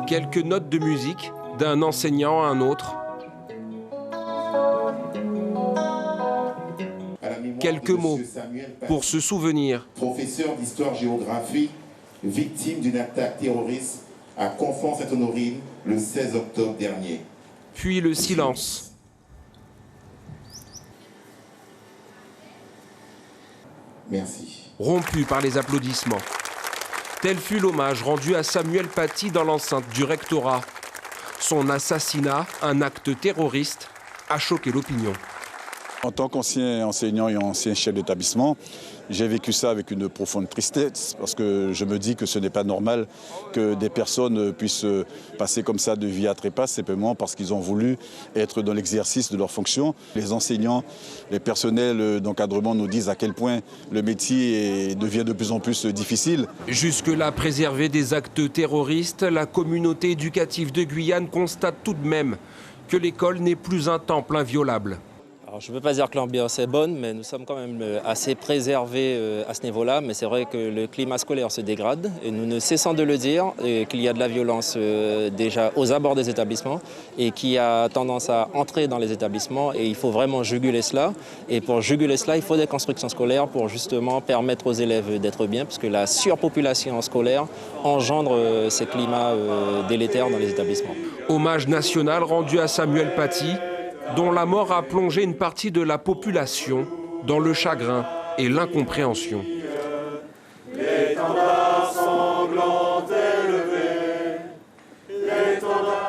Quelques notes de musique d'un enseignant à un autre. Quelques mots pour se souvenir. Professeur d'histoire-géographie, victime d'une attaque terroriste à Conflans-Sainte-Honorine le 16 octobre dernier. Puis le silence. Merci. Rompu par les applaudissements. Tel fut l'hommage rendu à Samuel Paty dans l'enceinte du rectorat. Son assassinat, un acte terroriste, a choqué l'opinion. En tant qu'ancien enseignant et ancien chef d'établissement, j'ai vécu ça avec une profonde tristesse parce que je me dis que ce n'est pas normal que des personnes puissent passer comme ça de vie à trépas simplement parce qu'ils ont voulu être dans l'exercice de leurs fonctions. Les enseignants, les personnels d'encadrement nous disent à quel point le métier devient de plus en plus difficile. Jusque-là préservée des actes terroristes, la communauté éducative de Guyane constate tout de même que l'école n'est plus un temple inviolable. Alors, je ne peux pas dire que l'ambiance est bonne, mais nous sommes quand même assez préservés à ce niveau-là. Mais c'est vrai que le climat scolaire se dégrade et nous ne cessons de le dire, qu'il y a de la violence déjà aux abords des établissements et qui a tendance à entrer dans les établissements et il faut vraiment juguler cela. Et pour juguler cela, il faut des constructions scolaires pour justement permettre aux élèves d'être bien, puisque la surpopulation scolaire engendre ces climats délétères dans les établissements. Hommage national rendu à Samuel Paty, dont la mort a plongé une partie de la population dans le chagrin et l'incompréhension.